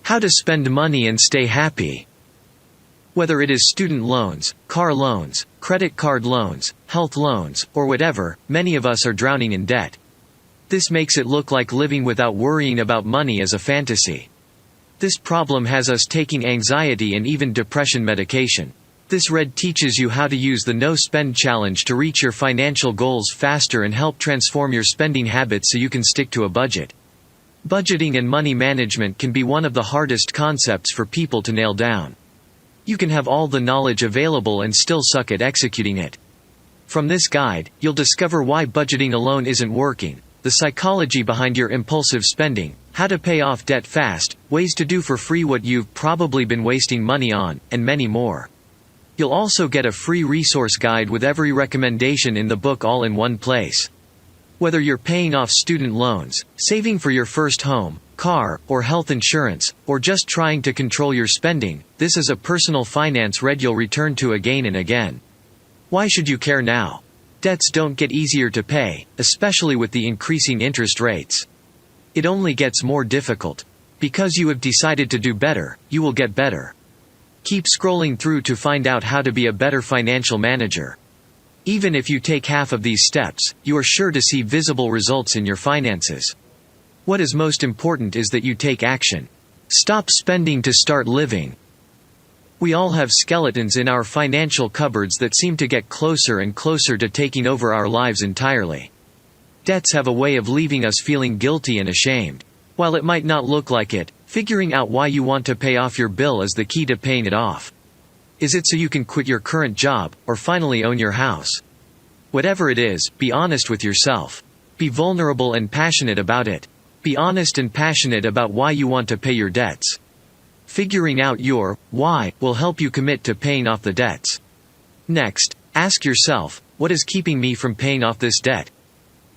How to spend money and stay happy. Whether it is student loans, car loans, credit card loans, health loans, or whatever, many of us are drowning in debt. This makes it look like living without worrying about money is a fantasy. This problem has us taking anxiety and even depression medication. This read teaches you how to use the No Spend Challenge to reach your financial goals faster and help transform your spending habits so you can stick to a budget. Budgeting and money management can be one of the hardest concepts for people to nail down. You can have all the knowledge available and still suck at executing it. From this guide, you'll discover why budgeting alone isn't working, the psychology behind your impulsive spending, how to pay off debt fast, ways to do for free what you've probably been wasting money on, and many more. You'll also get a free resource guide with every recommendation in the book all in one place. Whether you're paying off student loans, saving for your first home, car, or health insurance, or just trying to control your spending, this is a personal finance read you'll return to again and again. Why should you care now? Debts don't get easier to pay, especially with the increasing interest rates. It only gets more difficult. Because you have decided to do better, you will get better. Keep scrolling through to find out how to be a better financial manager. Even if you take half of these steps, you are sure to see visible results in your finances. What is most important is that you take action. Stop spending to start living. We all have skeletons in our financial cupboards that seem to get closer and closer to taking over our lives entirely. Debts have a way of leaving us feeling guilty and ashamed. While it might not look like it, figuring out why you want to pay off your bill is the key to paying it off. Is it so you can quit your current job, or finally own your house? Whatever it is, be honest with yourself. Be vulnerable and passionate about it. Be honest and passionate about why you want to pay your debts. Figuring out your why will help you commit to paying off the debts. Next, ask yourself, what is keeping me from paying off this debt?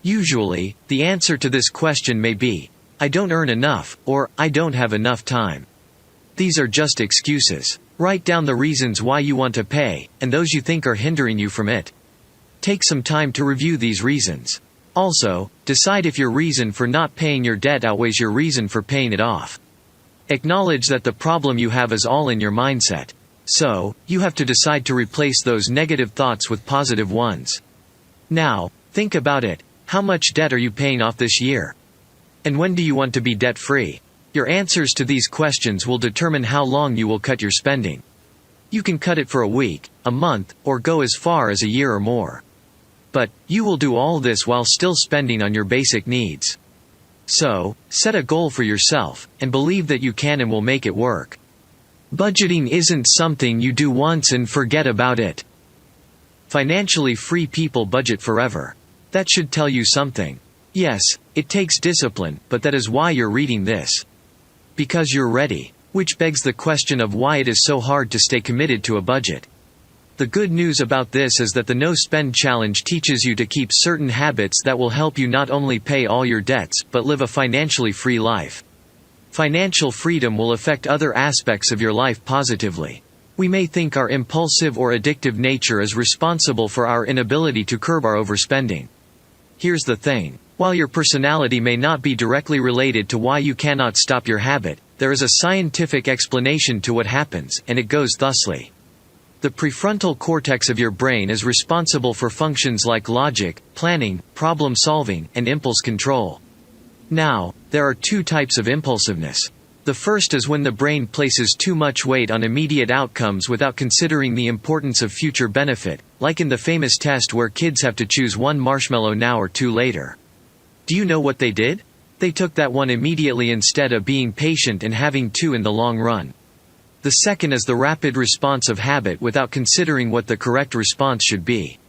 Usually, the answer to this question may be, I don't earn enough, or I don't have enough time. These are just excuses. Write down the reasons why you want to pay, and those you think are hindering you from it. Take some time to review these reasons. Also, decide if your reason for not paying your debt outweighs your reason for paying it off. Acknowledge that the problem you have is all in your mindset. So, you have to decide to replace those negative thoughts with positive ones. Now, think about it. How much debt are you paying off this year? And when do you want to be debt-free? Your answers to these questions will determine how long you will cut your spending. You can cut it for a week, a month, or go as far as a year or more. But, you will do all this while still spending on your basic needs. So, set a goal for yourself, and believe that you can and will make it work. Budgeting isn't something you do once and forget about it. Financially free people budget forever. That should tell you something. Yes, it takes discipline, but that is why you're reading this. Because you're ready. Which begs the question of why it is so hard to stay committed to a budget. The good news about this is that the No Spend Challenge teaches you to keep certain habits that will help you not only pay all your debts, but live a financially free life. Financial freedom will affect other aspects of your life positively. We may think our impulsive or addictive nature is responsible for our inability to curb our overspending. Here's the thing. While your personality may not be directly related to why you cannot stop your habit, there is a scientific explanation to what happens, and it goes thusly. The prefrontal cortex of your brain is responsible for functions like logic, planning, problem solving, and impulse control. Now, there are two types of impulsiveness. The first is when the brain places too much weight on immediate outcomes without considering the importance of future benefit, like in the famous test where kids have to choose one marshmallow now or two later. Do you know what they did? They took that one immediately instead of being patient and having two in the long run. The second is the rapid response of habit without considering what the correct response should be.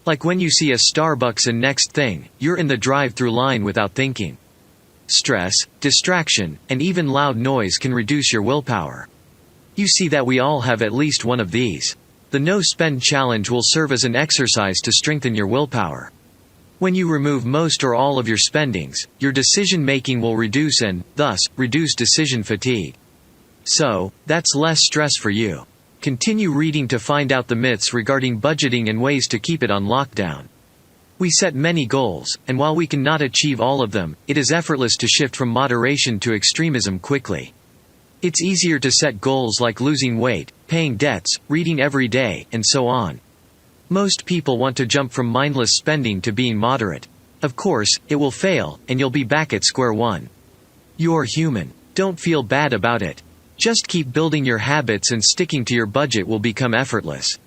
Like when you see a Starbucks and next thing, you're in the drive-thru line without thinking. Stress, distraction, and even loud noise can reduce your willpower. You see that we all have at least one of these. The No Spend Challenge will serve as an exercise to strengthen your willpower. When you remove most or all of your spendings, your decision-making will reduce and, thus, reduce decision fatigue. So, that's less stress for you. Continue reading to find out the myths regarding budgeting and ways to keep it on lockdown. We set many goals, and while we cannot achieve all of them, it is effortless to shift from moderation to extremism quickly. It's easier to set goals like losing weight, paying debts, reading every day, and so on. Most people want to jump from mindless spending to being moderate. Of course, it will fail, and you'll be back at square one. You're human. Don't feel bad about it. Just keep building your habits, and sticking to your budget will become effortless.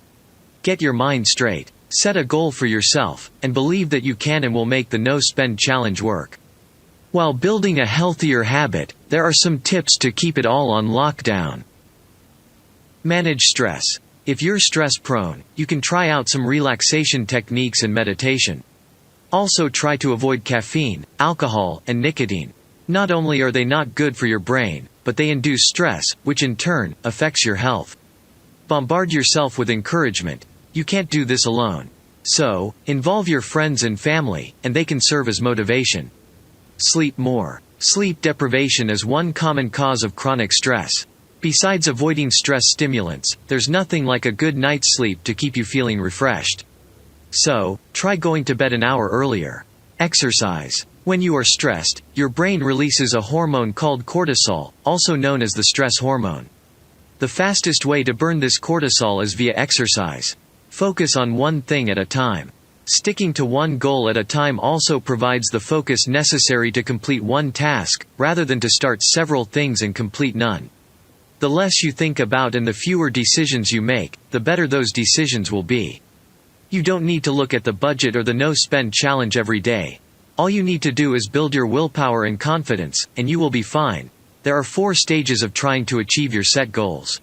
Get your mind straight. Set a goal for yourself, and believe that you can and will make the no-spend challenge work. While building a healthier habit, there are some tips to keep it all on lockdown. Manage stress. If you're stress-prone, you can try out some relaxation techniques and meditation. Also try to avoid caffeine, alcohol, and nicotine. Not only are they not good for your brain, but they induce stress, which in turn affects your health. Bombard yourself with encouragement. You can't do this alone. So, involve your friends and family, and they can serve as motivation. Sleep more. Sleep deprivation is one common cause of chronic stress. Besides avoiding stress stimulants, there's nothing like a good night's sleep to keep you feeling refreshed. So, try going to bed an hour earlier. Exercise. When you are stressed, your brain releases a hormone called cortisol, also known as the stress hormone. The fastest way to burn this cortisol is via exercise. Focus on one thing at a time. Sticking to one goal at a time also provides the focus necessary to complete one task, rather than to start several things and complete none. The less you think about and the fewer decisions you make, the better those decisions will be. You don't need to look at the budget or the no-spend challenge every day. All you need to do is build your willpower and confidence, and you will be fine. There are 4 stages of trying to achieve your set goals.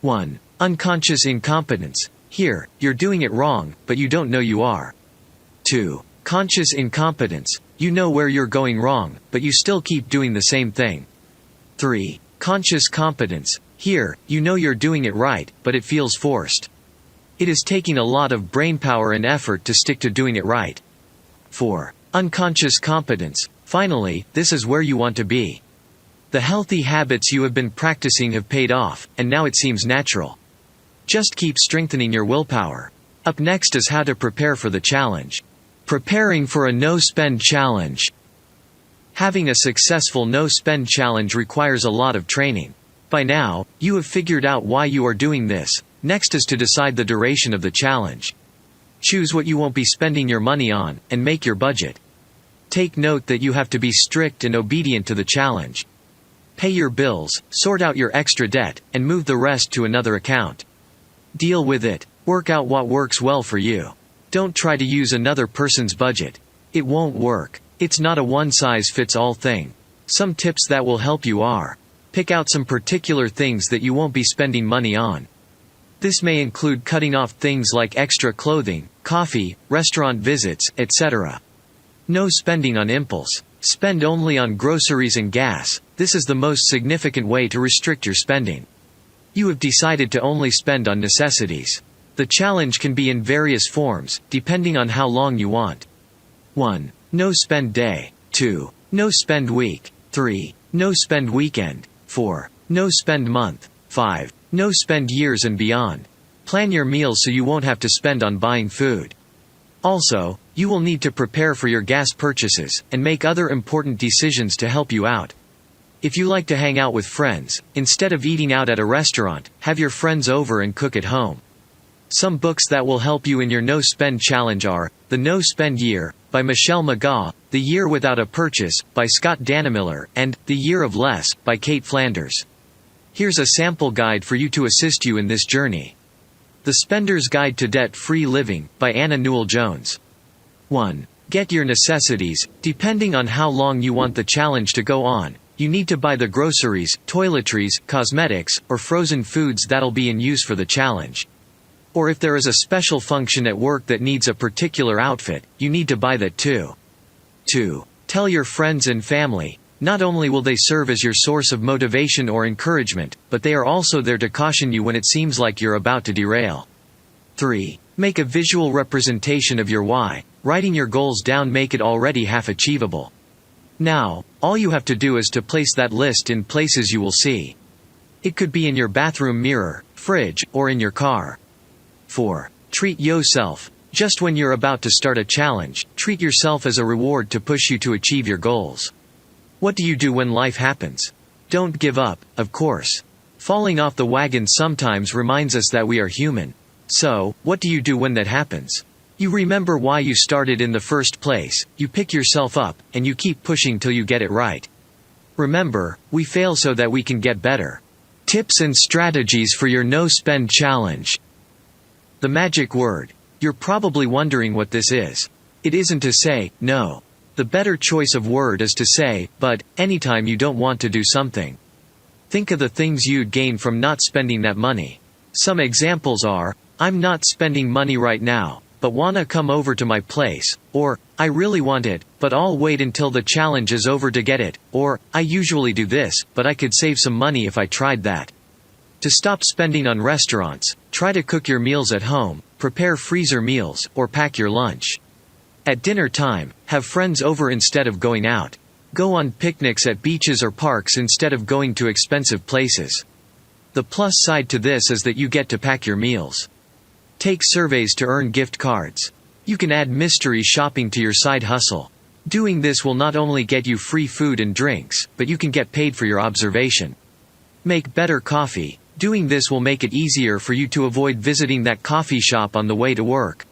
1. Unconscious incompetence. Here, you're doing it wrong, but you don't know you are. 2. Conscious incompetence. You know where you're going wrong, but you still keep doing the same thing. 3. Conscious competence. Here, you know you're doing it right, but it feels forced. It is taking a lot of brainpower and effort to stick to doing it right. 4. Unconscious competence. Finally, this is where you want to be. The healthy habits you have been practicing have paid off, and now it seems natural. Just keep strengthening your willpower. Up next is how to prepare for the challenge. Preparing for a no-spend challenge. Having a successful no-spend challenge requires a lot of training. By now, you have figured out why you are doing this. Next is to decide the duration of the challenge. Choose what you won't be spending your money on, and make your budget. Take note that you have to be strict and obedient to the challenge. Pay your bills, sort out your extra debt, and move the rest to another account. Deal with it. Work out what works well for you. Don't try to use another person's budget. It won't work. It's not a one-size-fits-all thing. Some tips that will help you are: pick out some particular things that you won't be spending money on. This may include cutting off things like extra clothing, coffee, restaurant visits, etc. No spending on impulse. Spend only on groceries and gas. This is the most significant way to restrict your spending. You have decided to only spend on necessities. The challenge can be in various forms, depending on how long you want. 1. No spend day. 2. No spend week. 3. No spend weekend. 4. No spend month. 5. No spend years and beyond. Plan your meals so you won't have to spend on buying food. Also, you will need to prepare for your gas purchases, and make other important decisions to help you out. If you like to hang out with friends, instead of eating out at a restaurant, have your friends over and cook at home. Some books that will help you in your no-spend challenge are The No-Spend Year, by Michelle McGaw, The Year Without a Purchase, by Scott Dannemiller, and The Year of Less, by Kate Flanders. Here's a sample guide for you to assist you in this journey. The Spender's Guide to Debt-Free Living, by Anna Newell Jones. 1. Get Your Necessities. Depending on how long you want the challenge to go on, you need to buy the groceries, toiletries, cosmetics, or frozen foods that'll be in use for the challenge. Or if there is a special function at work that needs a particular outfit, you need to buy that too. 2. Tell your friends and family. Not only will they serve as your source of motivation or encouragement, but they are also there to caution you when it seems like you're about to derail. 3. Make a visual representation of your why. Writing your goals down make it already half achievable. Now, all you have to do is to place that list in places you will see. It could be in your bathroom mirror, fridge, or in your car. 4. Treat yourself. Just when you're about to start a challenge, treat yourself as a reward to push you to achieve your goals. What do you do when life happens? Don't give up, of course. Falling off the wagon sometimes reminds us that we are human. So, what do you do when that happens? You remember why you started in the first place, you pick yourself up, and you keep pushing till you get it right. Remember, we fail so that we can get better. Tips and strategies for your no-spend challenge. The magic word. You're probably wondering what this is. It isn't to say, no. The better choice of word is to say, but, anytime you don't want to do something. Think of the things you'd gain from not spending that money. Some examples are, I'm not spending money right now, but wanna come over to my place, or, I really want it, but I'll wait until the challenge is over to get it, or, I usually do this, but I could save some money if I tried that. To stop spending on restaurants, try to cook your meals at home, prepare freezer meals, or pack your lunch. At dinner time, have friends over instead of going out. Go on picnics at beaches or parks instead of going to expensive places. The plus side to this is that you get to pack your meals. Take surveys to earn gift cards. You can add mystery shopping to your side hustle. Doing this will not only get you free food and drinks, but you can get paid for your observation. Make better coffee. Doing this will make it easier for you to avoid visiting that coffee shop on the way to work.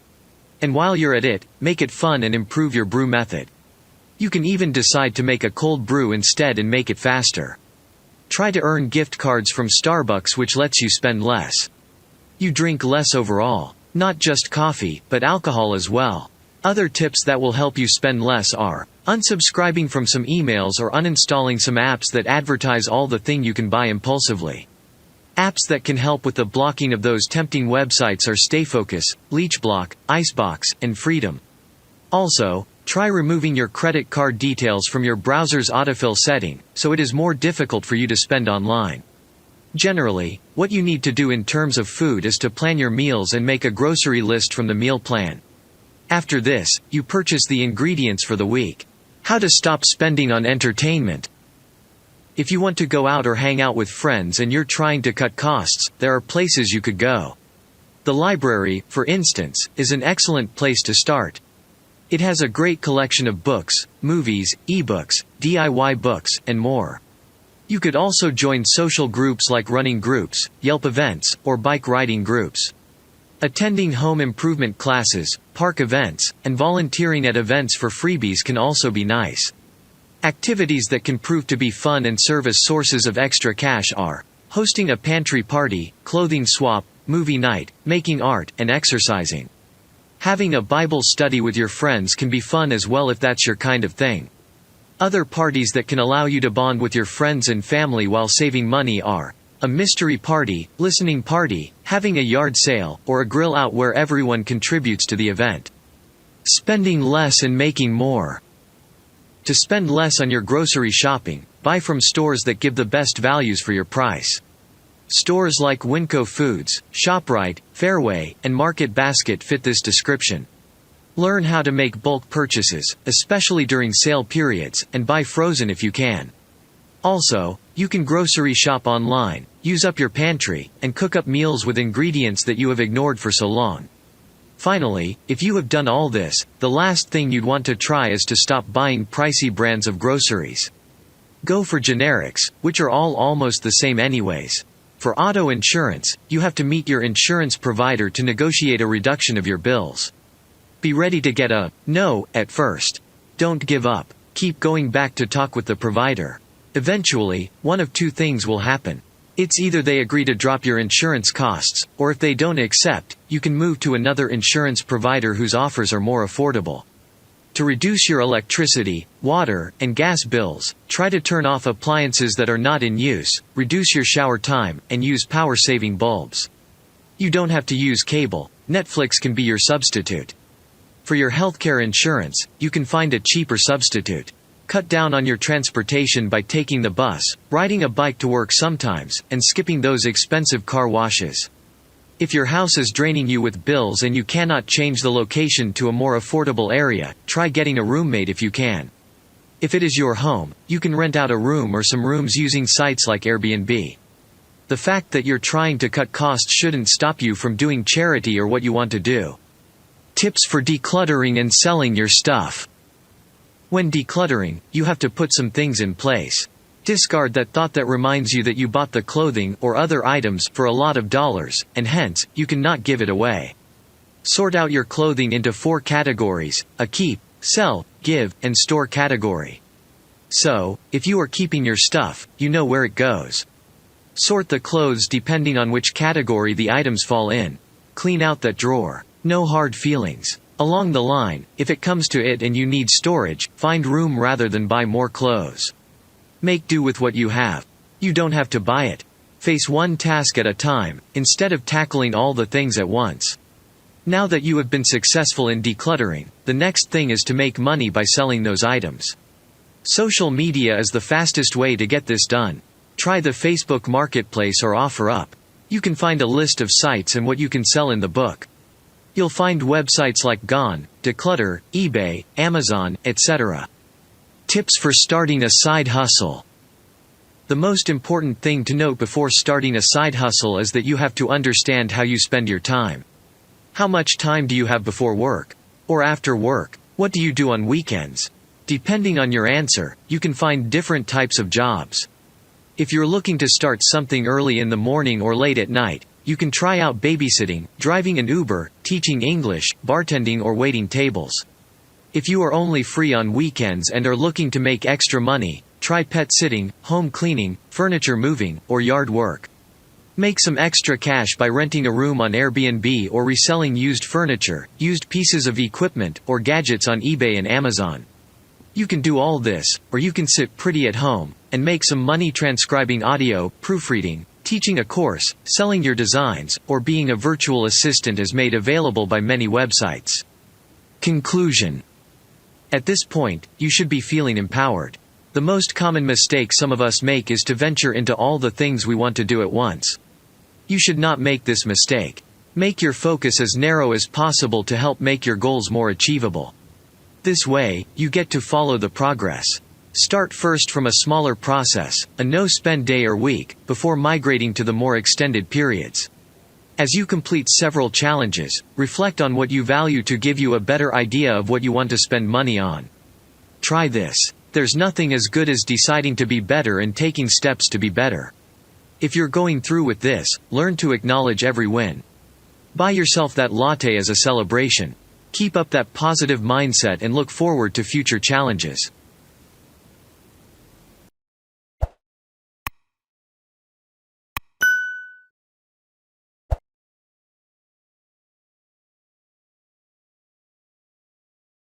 And while you're at it, make it fun and improve your brew method. You can even decide to make a cold brew instead and make it faster. Try to earn gift cards from Starbucks, which lets you spend less. You drink less overall. Not just coffee, but alcohol as well. Other tips that will help you spend less are unsubscribing from some emails or uninstalling some apps that advertise all the thing you can buy impulsively. Apps that can help with the blocking of those tempting websites are StayFocus, LeechBlock, Icebox, and Freedom. Also, try removing your credit card details from your browser's autofill setting, so it is more difficult for you to spend online. Generally, what you need to do in terms of food is to plan your meals and make a grocery list from the meal plan. After this, you purchase the ingredients for the week. How to stop spending on entertainment. If you want to go out or hang out with friends and you're trying to cut costs, there are places you could go. The library, for instance, is an excellent place to start. It has a great collection of books, movies, ebooks, DIY books, and more. You could also join social groups like running groups, Yelp events, or bike riding groups. Attending home improvement classes, park events, and volunteering at events for freebies can also be nice. Activities that can prove to be fun and serve as sources of extra cash are hosting a pantry party, clothing swap, movie night, making art, and exercising. Having a Bible study with your friends can be fun as well if that's your kind of thing. Other parties that can allow you to bond with your friends and family while saving money are a mystery party, listening party, having a yard sale, or a grill out where everyone contributes to the event. Spending less and making more. To spend less on your grocery shopping, buy from stores that give the best values for your price. Stores like Winco Foods, ShopRite, Fairway, and Market Basket fit this description. Learn how to make bulk purchases, especially during sale periods, and buy frozen if you can. Also, you can grocery shop online, use up your pantry, and cook up meals with ingredients that you have ignored for so long. Finally, if you have done all this, the last thing you'd want to try is to stop buying pricey brands of groceries. Go for generics, which are all almost the same anyways. For auto insurance, you have to meet your insurance provider to negotiate a reduction of your bills. Be ready to get a no at first. Don't give up. Keep going back to talk with the provider. Eventually, one of two things will happen. It's either they agree to drop your insurance costs, or if they don't accept, you can move to another insurance provider whose offers are more affordable. To reduce your electricity, water, and gas bills, try to turn off appliances that are not in use, reduce your shower time, and use power-saving bulbs. You don't have to use cable. Netflix can be your substitute. For your healthcare insurance, you can find a cheaper substitute. Cut down on your transportation by taking the bus, riding a bike to work sometimes, and skipping those expensive car washes. If your house is draining you with bills and you cannot change the location to a more affordable area, try getting a roommate if you can. If it is your home, you can rent out a room or some rooms using sites like Airbnb. The fact that you're trying to cut costs shouldn't stop you from doing charity or what you want to do. Tips for decluttering and selling your stuff. When decluttering, you have to put some things in place. Discard that thought that reminds you that you bought the clothing or other items for a lot of dollars, and hence, you cannot give it away. Sort out your clothing into 4 categories: a keep, sell, give, and store category. So, if you are keeping your stuff, you know where it goes. Sort the clothes depending on which category the items fall in. Clean out that drawer. No hard feelings. Along the line, if it comes to it and you need storage, find room rather than buy more clothes. Make do with what you have. You don't have to buy it. Face one task at a time, instead of tackling all the things at once. Now that you have been successful in decluttering, the next thing is to make money by selling those items. Social media is the fastest way to get this done. Try the Facebook Marketplace or OfferUp. You can find a list of sites and what you can sell in the book. You'll find websites like Gone, Declutter, eBay, Amazon, etc. Tips for starting a side hustle. The most important thing to note before starting a side hustle is that you have to understand how you spend your time. How much time do you have before work? Or after work? What do you do on weekends? Depending on your answer, you can find different types of jobs. If you're looking to start something early in the morning or late at night, you can try out babysitting, driving an Uber, teaching English, bartending, or waiting tables. If you are only free on weekends and are looking to make extra money, try pet sitting, home cleaning, furniture moving, or yard work. Make some extra cash by renting a room on Airbnb or reselling used furniture, used pieces of equipment, or gadgets on eBay and Amazon. You can do all this, or you can sit pretty at home and make some money transcribing audio, proofreading, teaching a course, selling your designs, or being a virtual assistant as made available by many websites. Conclusion. At this point, you should be feeling empowered. The most common mistake some of us make is to venture into all the things we want to do at once. You should not make this mistake. Make your focus as narrow as possible to help make your goals more achievable. This way, you get to follow the progress. Start first from a smaller process, a no-spend day or week, before migrating to the more extended periods. As you complete several challenges, reflect on what you value to give you a better idea of what you want to spend money on. Try this. There's nothing as good as deciding to be better and taking steps to be better. If you're going through with this, learn to acknowledge every win. Buy yourself that latte as a celebration. Keep up that positive mindset and look forward to future challenges.